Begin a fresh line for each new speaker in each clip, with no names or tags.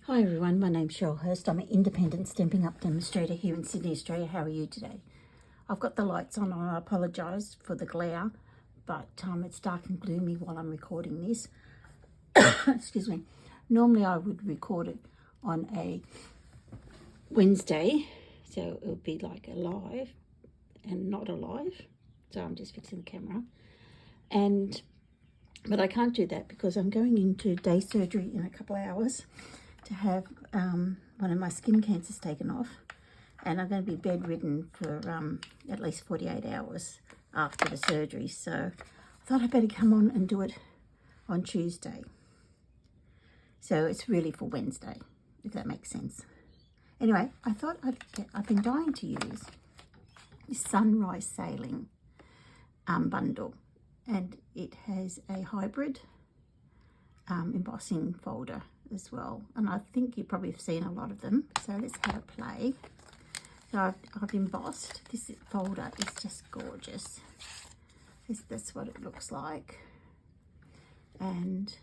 Hi everyone, my name's Cheryl Hurst. I'm an independent Stampin' Up demonstrator here in Sydney, Australia. How are you today? I've got the lights on. I apologise for the glare, but it's dark and gloomy while I'm recording this. Excuse me. Normally I would record it on a Wednesday, so it would be like a live and not a live. So I'm just fixing the camera. But I can't do that because I'm going into day surgery in a couple of hours to have one of my skin cancers taken off, and I'm going to be bedridden for at least 48 hours after the surgery. So I thought I'd better come on and do it on Tuesday. So it's really for Wednesday, if that makes sense. Anyway, I thought I've been dying to use this Sunrise Sailing bundle, and it has a hybrid embossing folder as well, and I think you probably have seen a lot of them, so let's have a play. So I've embossed. This folder is just gorgeous. That's what it looks like, and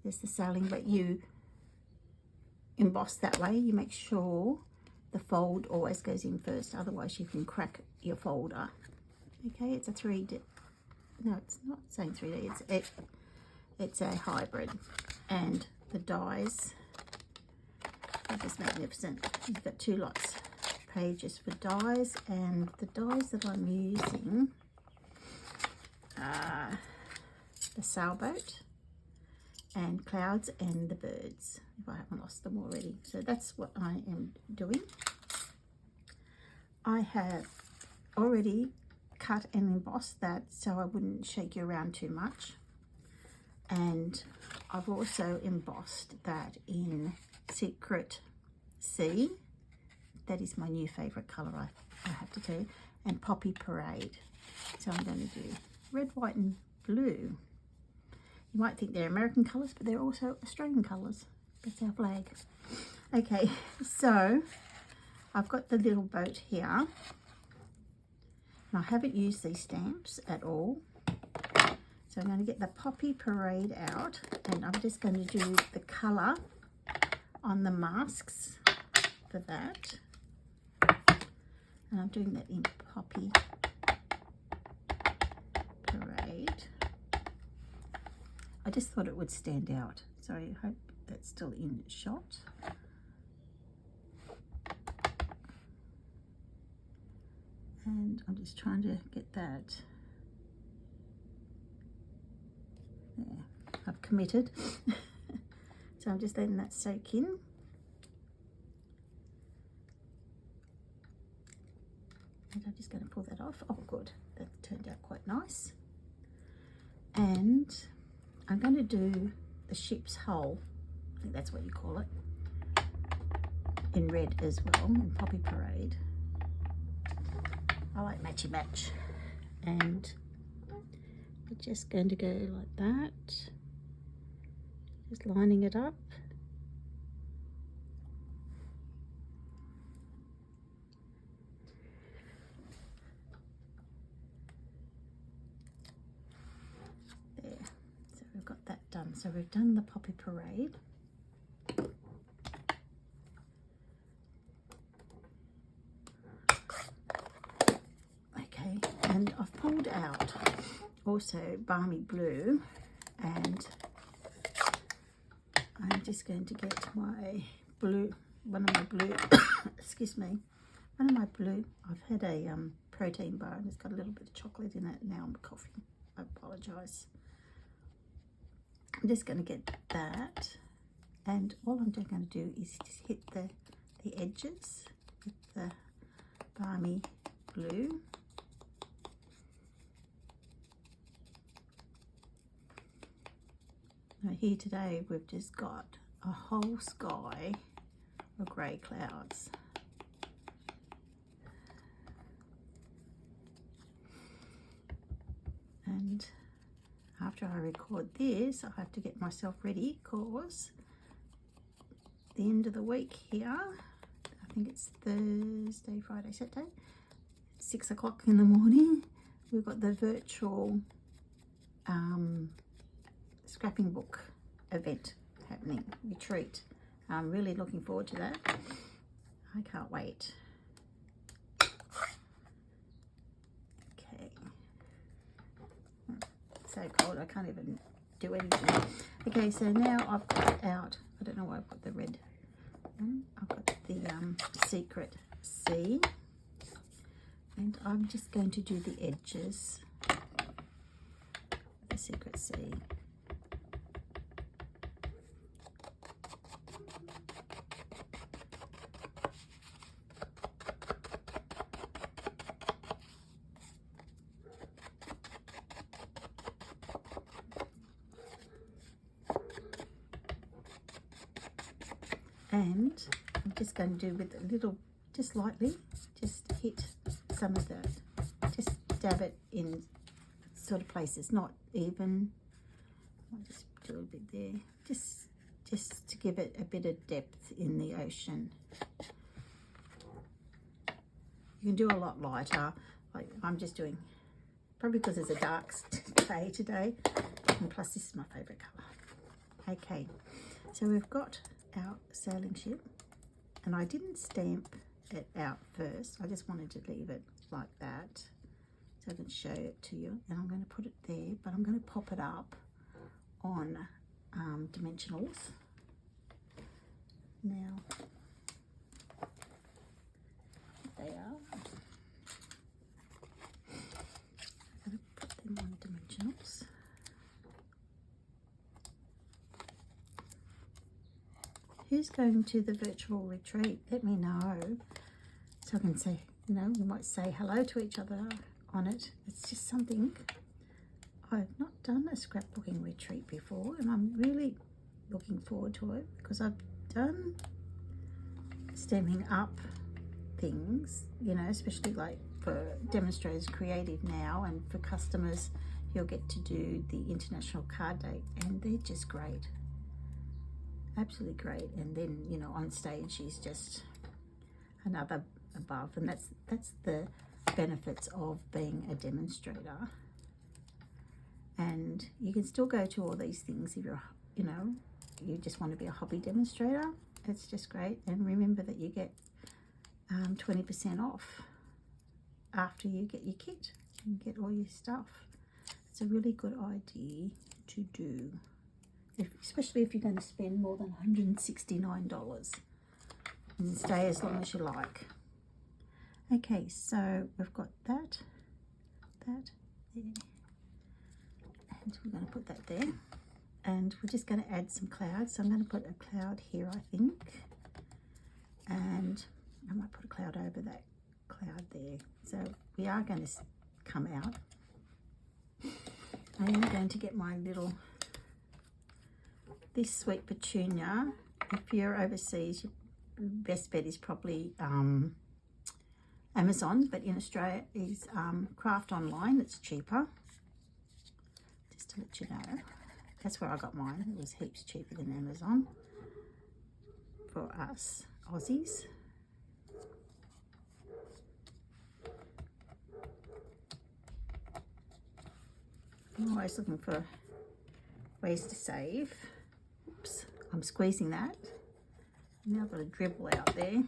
there's the sailing, but you emboss that way. You make sure the fold always goes in first, otherwise you can crack your folder. Okay, it's a 3D. No, it's not saying 3D. It's a hybrid, and the dies are just magnificent. You've got two lots of pages for dies, and the dies that I'm using are the sailboat and clouds and the birds, if I haven't lost them already. So that's what I am doing. I have already cut and embossed that so I wouldn't shake you around too much. And I've also embossed that in Secret Sea. That is my new favourite colour, I have to tell you. And Poppy Parade. So I'm going to do red, white and blue. You might think they're American colours, but they're also Australian colours. That's our flag. Okay, so I've got the little boat here. And I haven't used these stamps at all. So I'm going to get the Poppy Parade out, and I'm just going to do the colour on the masks for that. And I'm doing that in Poppy Parade. I just thought it would stand out. So I hope that's still in shot. And I'm just trying to get that. There, I've committed. So I'm just letting that soak in. And I'm just going to pull that off. Oh, good. That turned out quite nice. And I'm going to do the ship's hull. I think that's what you call it. In red as well, in Poppy Parade. I like matchy match. And we're just going to go like that, just lining it up. There, so we've got that done. So we've done the Poppy Parade. Okay, and I've pulled out also Balmy Blue, and I'm just going to get my blue, one of my blue, excuse me, one of my blue. I've had a protein bar and it's got a little bit of chocolate in it. Now I'm coughing. I apologise. I'm just going to get that, and all I'm going to do is just hit the edges with the Balmy Blue. Now here today we've just got a whole sky of grey clouds. And after I record this, I have to get myself ready because the end of the week here, I think it's Thursday, Friday, Saturday, 6 o'clock in the morning, we've got the virtual scrapping book event happening, retreat. I'm really looking forward to that. I can't wait. Okay. So cold, I can't even do anything. Okay, so now I've got out, I don't know why I put the red one. I've got the secret C, and I'm just going to do the edges of the secret C. And I'm just going to do with a little, just lightly, just hit some of that, just dab it in sort of places, not even. I'll just do a bit there, just to give it a bit of depth in the ocean. You can do a lot lighter, like I'm just doing, probably because it's a dark day today, and plus this is my favourite colour. Okay, so we've got our sailing ship, and I didn't stamp it out first. I just wanted to leave it like that so I can show it to you, and I'm going to put it there, but I'm going to pop it up on dimensionals. Now they are, I'm going to put them on dimensionals. Who's going to the virtual retreat? Let me know so I can say, you know, we might say hello to each other on it. It's just something. I've not done a scrapbooking retreat before, and I'm really looking forward to it because I've done stemming up things, you know, especially like for Demonstrators Creative now, and for customers you'll get to do the International Card Day, and they're just great. Absolutely great. And then, you know, on stage she's just another above, and that's the benefits of being a demonstrator. And you can still go to all these things if you're, you know, you just want to be a hobby demonstrator. It's just great. And remember that you get 20% off after you get your kit and get all your stuff. It's a really good idea to do, especially if you're going to spend more than $169 and stay as long as you like. Okay, so we've got that there, and we're going to put that there, and we're just going to add some clouds. So I'm going to put a cloud here, I think, and I might put a cloud over that cloud there. So we are going to come out. I am going to get my little, this sweet petunia. If you're overseas, your best bet is probably Amazon, but in Australia is Craft Online. It's cheaper, just to let you know. That's where I got mine. It was heaps cheaper than Amazon for us Aussies. I'm always looking for ways to save. Oops, I'm squeezing that. Now I've got a dribble out there.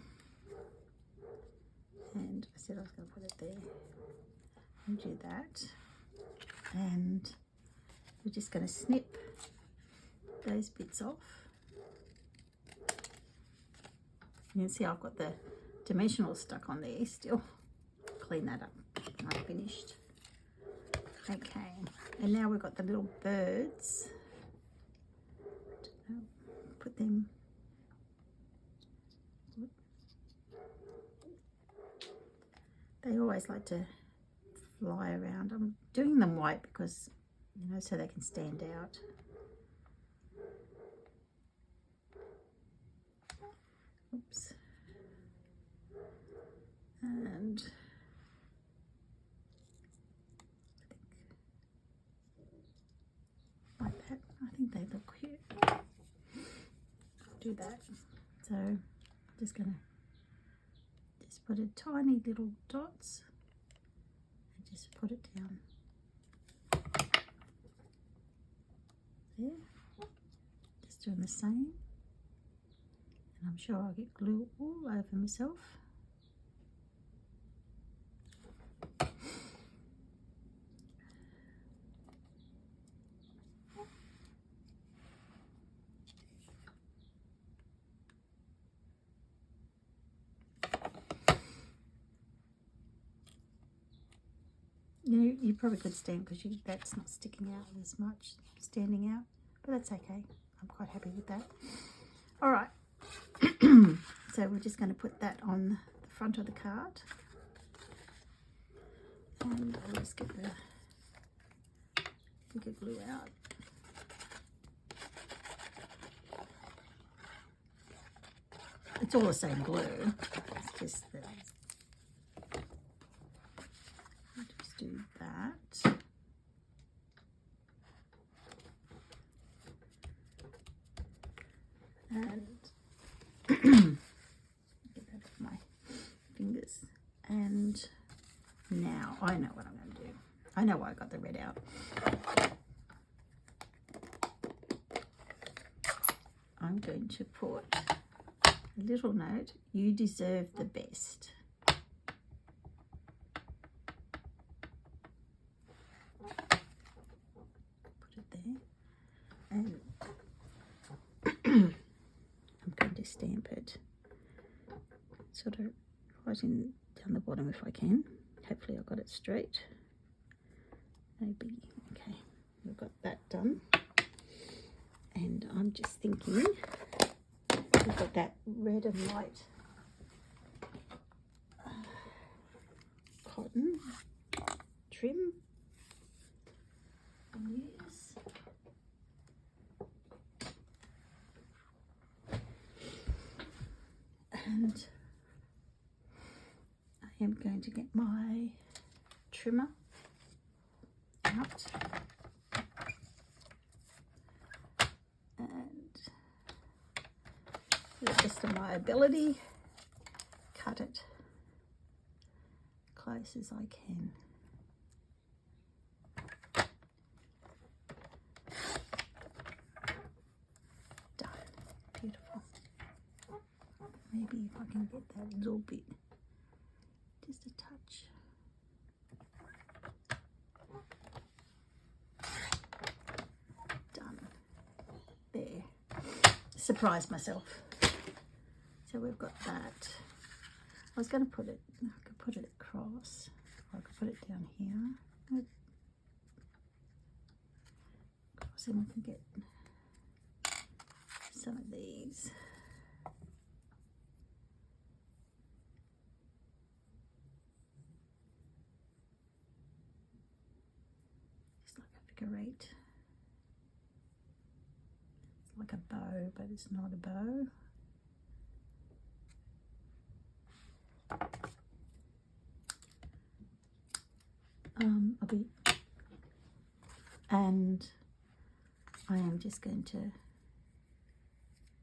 And I said I was going to put it there. And do that. And we're just going to snip those bits off. You can see I've got the dimensional stuck on there still. Clean that up. I'm finished. Okay, and now we've got the little birds. Put them. They always like to fly around. I'm doing them white because, you know, so they can stand out. Oops. And like that. I think they look cute. Do that. So I'm just gonna put a tiny little dots and just put it down there. Just doing the same. And I'm sure I'll get glue all over myself. You probably could stamp because that's not sticking out as much, standing out, but that's okay. I'm quite happy with that. All right, so we're just going to put that on the front of the card, and I'll just get the bigger glue out. It's all the same glue, it's just that. Just do that. And get that off my fingers. And now I know what I'm going to do. I know why I got the red out. I'm going to put a little note, you deserve the best. Put it there. And I'm going to stamp it sort of right in down the bottom if I can. Hopefully I got it straight. Maybe, okay, we've got that done. And I'm just thinking, we've got that red and white cotton trim. Yes. And I am going to get my trimmer out and, to the best of my ability, cut it close as I can. Done. Beautiful. Maybe if I can get that little bit, just a touch. Done. There. Surprised myself. So we've got that. I was going to put it, I could put it across, or I could put it down here. Across, and we can get some of these. Just like a figure eight. It's like a bow, but it's not a bow. And I am just going to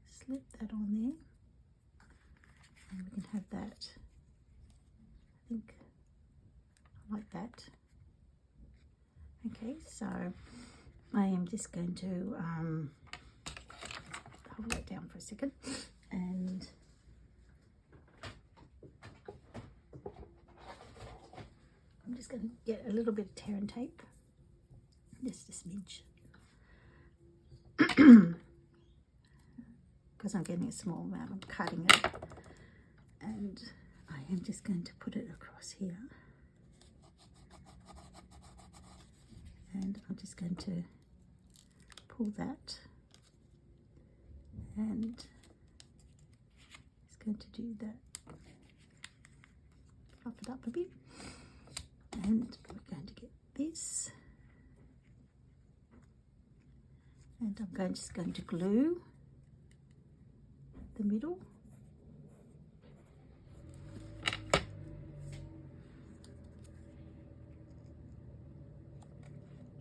slip that on there, and we can have that, I think, like that. Okay, so I am just going to hold that down for a second, and I'm just going to get a little bit of tear and tape, just a smidge, because I'm getting a small amount, I'm cutting it, and I am just going to put it across here, and I'm just going to pull that, and just going to do that, fluff it up a bit, and we're going to get this, and I'm just going to glue the middle.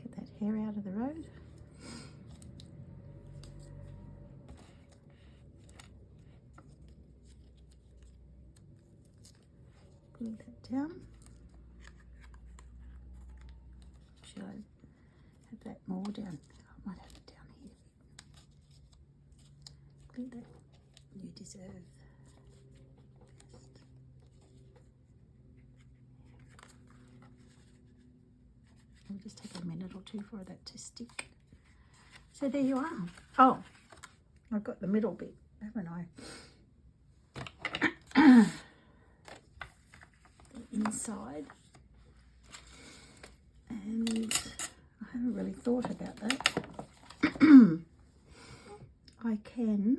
Get that hair out of the road. Glue that down. Should I have that more down? I might have it down here. Glue that You deserve. It'll just take a minute or two for that to stick. So there you are. Oh, I've got the middle bit, haven't I? The inside. And I haven't really thought about that. I can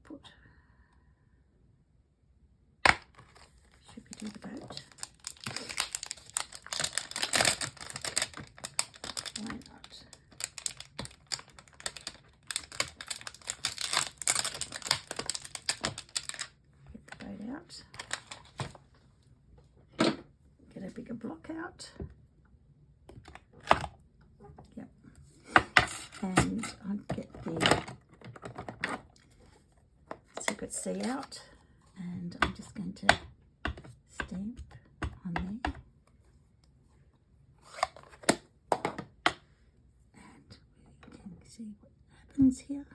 put, should we do the boat? Why not? Get the boat out. Get a bigger block out. Yep. And I get the Secret C out, and I'm just going to stamp on there. And we can see what happens here.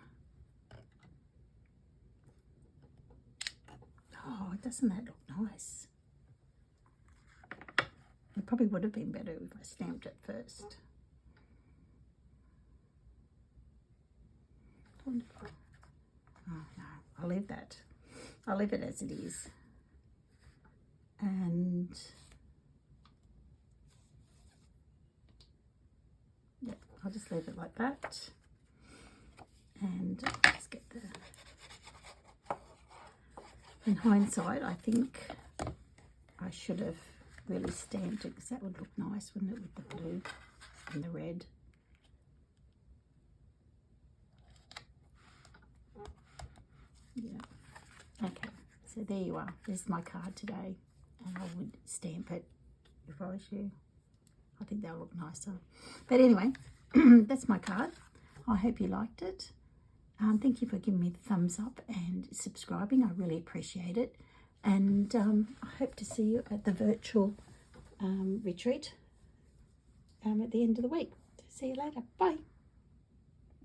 Oh, doesn't that look nice? It probably would have been better if I stamped it first. Wonderful. Oh no, I'll leave that. I'll leave it as it is. And yeah, I'll just leave it like that. And I'll just get the, in hindsight, I think I should have really stamped it, because that would look nice, wouldn't it, with the blue and the red. Yeah. Okay, so there you are. There's my card today, and I would stamp it if I was you. I think that'll look nicer. But anyway, that's my card. I hope you liked it. Thank you for giving me the thumbs up and subscribing. I really appreciate it. And I hope to see you at the virtual retreat at the end of the week. See you later. Bye.